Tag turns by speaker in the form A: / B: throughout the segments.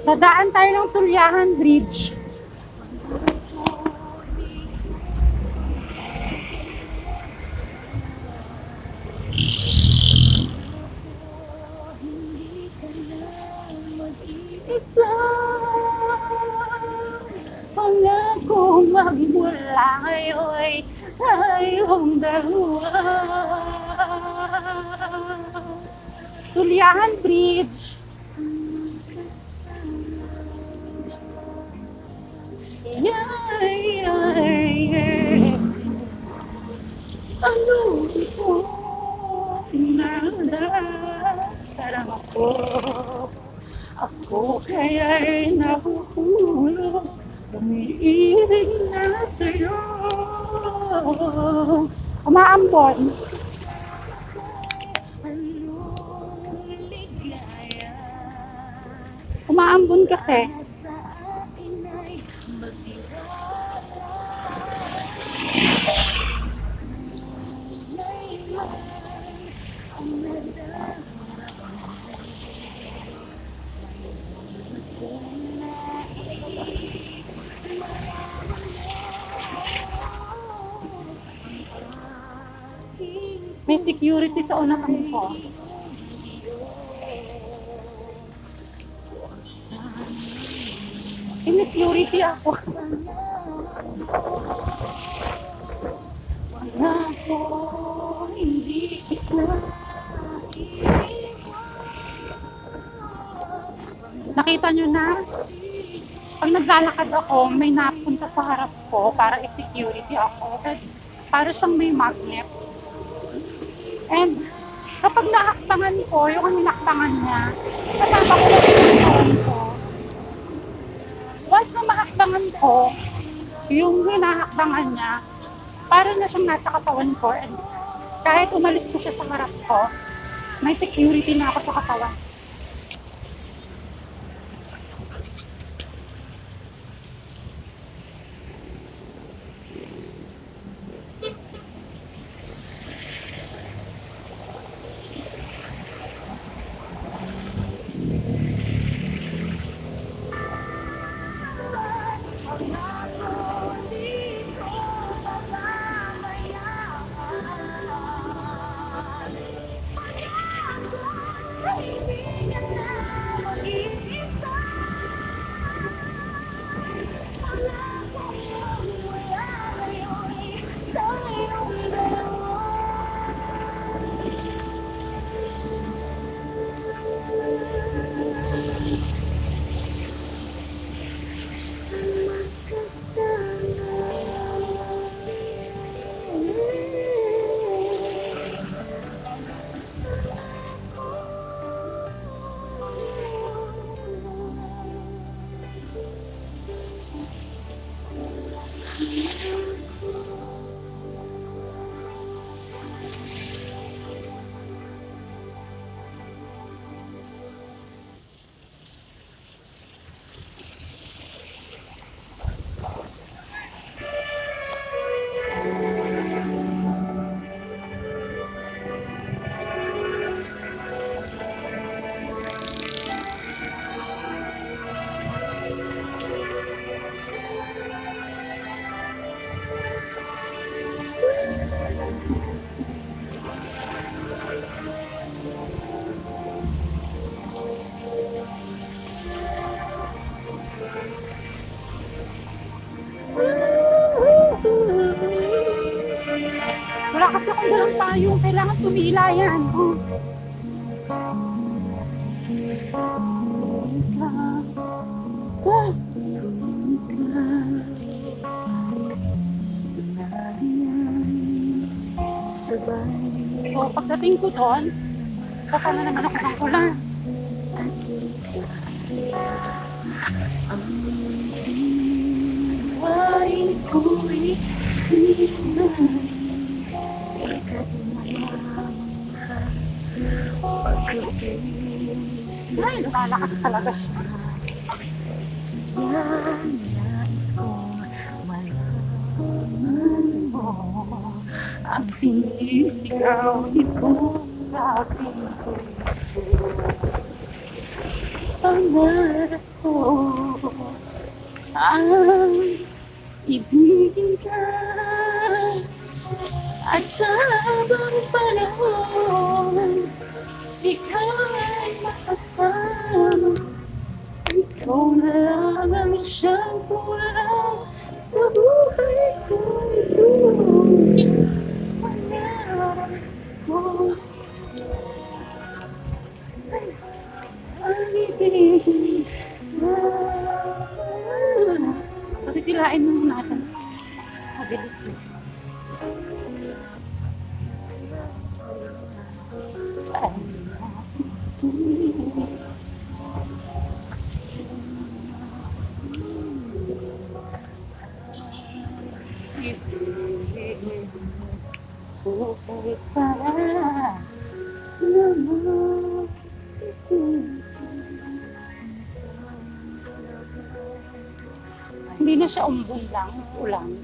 A: Dadaan tayo ng Tulyahan Bridge. Isa pangakong magmula ngayon'y tayong dalawa. Tulyahan Bridge. Ano ito? Parang ako kaya'y nahuhulog, umiibig na sa'yo. Umaambon. Umaambon kasi. May security sa unahan ko. Security ako. Wala ko, hindi kita. Nakita nyo na? Pag naglalakad ako, may napunta sa harap ko para i-security ako. Para siyang may magnet. And kapag nahaktangan ko, yung hinaktangan niya, kasama ko na yung phone ko. Once na mahaktangan ko, yung hinahaktangan niya, para na siyang nasa katawan ko. And kahit umalis ko siya sa harap ko, may security na ako sa katawan. Wala kasi akong dalang payong. Kailangan tumila yan. So, pagdating ko doon, baka na naman ako ng kulang. Ay, lumalakas talaga siya. Nais kong malaman mo ang sinisigaw nito sa aking puso. Pangako Ang ibigin ka at sa habang panahon, ikaw ay makasama. Ikaw na lang ang siyang kulang sa buhay ko ito. Pangarap ko ang ibigin ka. Pagkikilain mo natin. Mabilis mo. Buhay sana naman isip. Hindi na siya umboy lang, ulan.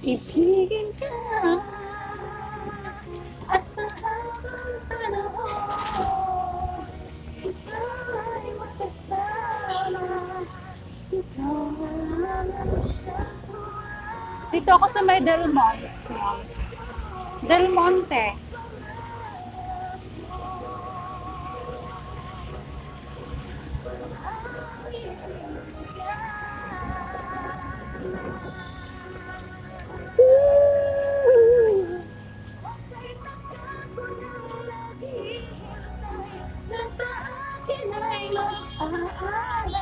A: Ibigin ka at sa habang panahon, ikaw ay makasama. Ikaw na lang ang siyang kulang. Dito ako sa may Del Monte. Del Monte. Nasa akin ay mag-aalala.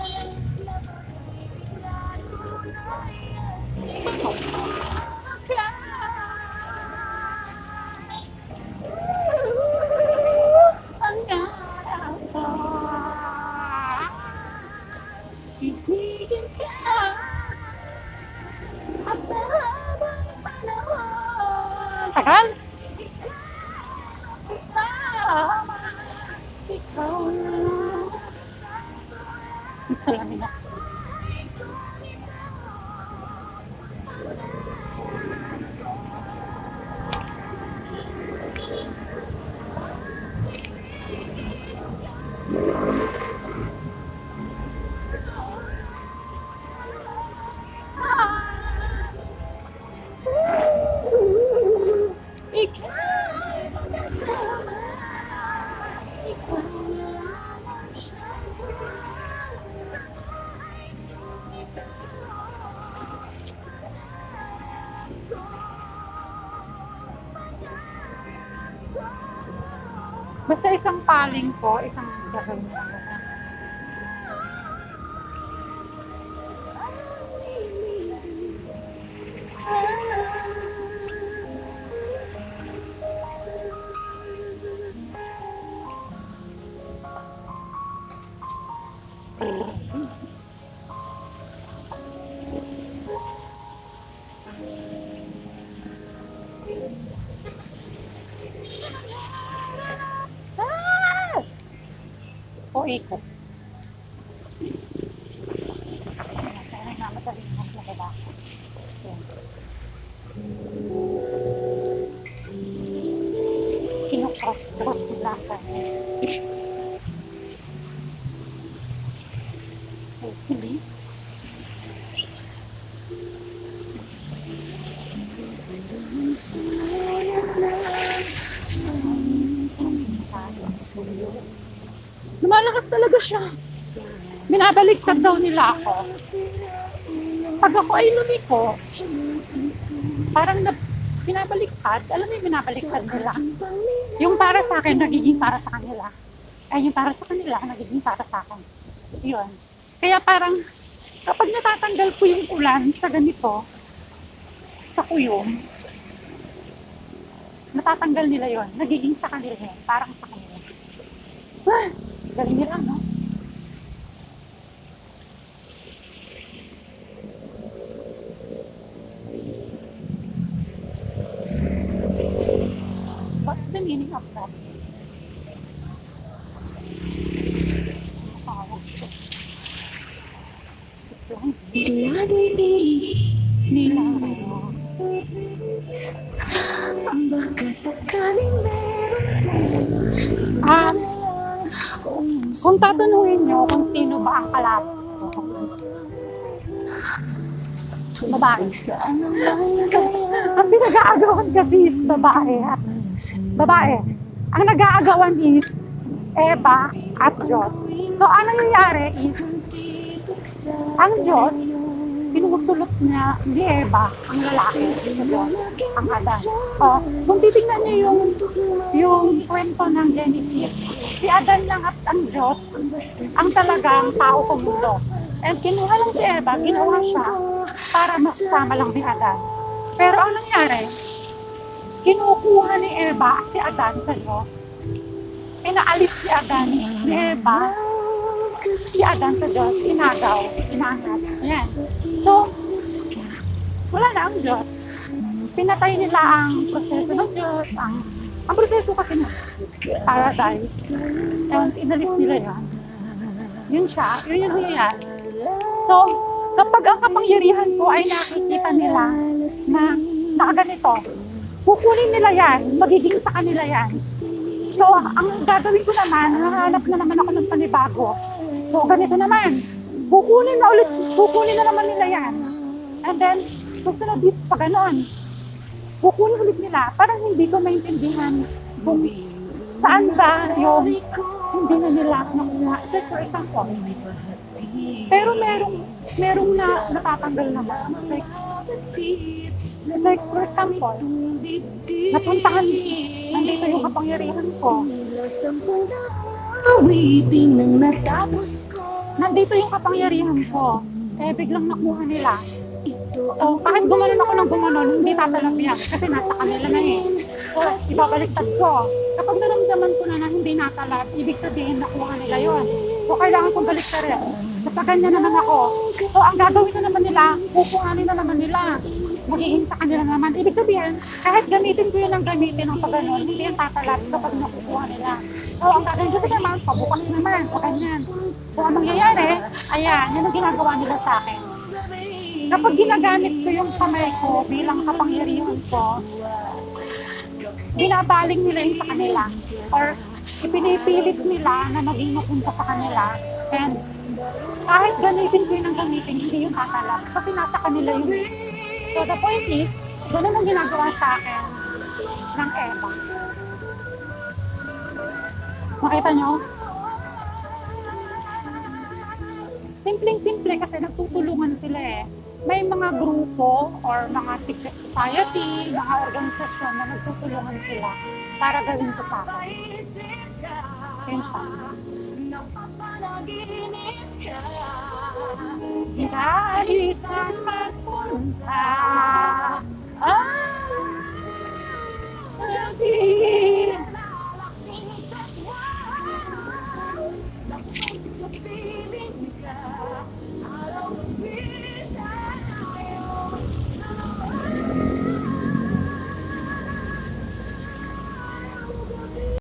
A: Ang narap ko, ibigin ka at sa habang panahon. Tagal? Kasama, ikaw na. Ang salamin na. Ikaw ay magkasama. Ikaw na ang siyang kulang sa buhay ko ito. Basta isang paling po, isang gagawin lang. O ikot. Kaya namadali na maglagay. Kinukross-cross nila kami. Hopefully. Lumalakas talaga siya. Binabaliktad daw nila ako. Pag ako ay lumiko, parang binabaliktad. Alam mo yung binabaliktad nila? Yung para sa akin, nagiging para sa kanila. Ay, yung para sa kanila, nagiging para sa akin. Yun. Kaya parang, kapag natatanggal ko yung ulan sa ganito, sa kuyom, natatanggal nila yon, nagiging sa kanila yun, parang sa kanila. Ah, galing nila, no? What's the meaning of that? nila.
B: Baka sakaling meron
A: Um, kung tatanungin nyo kung sino ba ang kalapit ko, babae. Ang pinag-aagawan kasi is babae. Babae. Ang nag-aagawan is Eva at Diyos. So, ang nangyayari is, ang Diyos, tinutulot niya ni Eva, ang lalaki, sa Diyos, ang Adan. O, kung titingnan niyo yung kwento ng Genesis, si Adan lang at ang Diyos, ang talagang tao sa mundo. And kinuha lang si Eva, ginawa siya para masama lang ni Adan. Pero ang nangyari, kinukuha ni Eva si Adan sa Diyos. Pinaalis si Adan ni Eva, si Adan sa Diyos, inagaw, inangat. Yan. So, wala na ang Diyos. Pinatay nila ang proseso ng Diyos, ang proseso kasi ng paradise. And inalis nila yan. Yun siya, yun yung nangyayari. So, kapag ang kapangyarihan ko ay nakikita nila na nakaganito, kukunin nila yan, magiging sa kanila yan. So, ang gagawin ko naman, hahanap na naman ako ng panibago. So, ganito naman, kukunin na naman nila yan. And then, susunod is pa ganon. Kukunin ulit nila, parang hindi ko maintindihan kung saan ba yung hindi na nila nakuha. For example, pero merong na natatanggal naman. Like for example, napuntahan, nandito yung kapangyarihan ko. Nandito yung kapangyarihan ko. Eh, biglang nakuha nila. So, kahit gumanon ako ng gumanon, hindi tatalab yan. Kasi nasa kanila na eh. So, ibabaliktad ko. Kapag naramdaman ko na hindi natalab, ibig sabihin nakuha nila yon. So, kailangan kong baliktarin. Basta ganyan naman ako. So, ang gagawin na naman nila, kukuhanin na naman nila. Magiging sa kanila naman. Ibig sabihin, kahit gamitin ko yun ang gamitin ng pagganon, hindi yung tatalab kapag nakukuha nila. So, ang gagawin ko naman, pabukas naman, o ganyan. So, ang mangyayari, ayan, yun ang ginagawa nila sa akin. Kapag ginagamit ko yung kamay ko bilang kapangyarihan ko, binabaling nila yung sa kanila. Or ipinipilit nila na maging mapunta sa kanila. And kahit gamitin ko yun ang gamitin, hindi yung tatalab. Kasi nasa kanila yun. So the point is, ganun ang ginagawa sa akin ng Eva. Makita nyo? Simpleng-simple kasi nagtutulungan sila eh. May mga grupo or mga secret society, mga organisasyon na nagtutulungan sila para gawin ko sa akin. Yun siya. Kahit saan magpunta,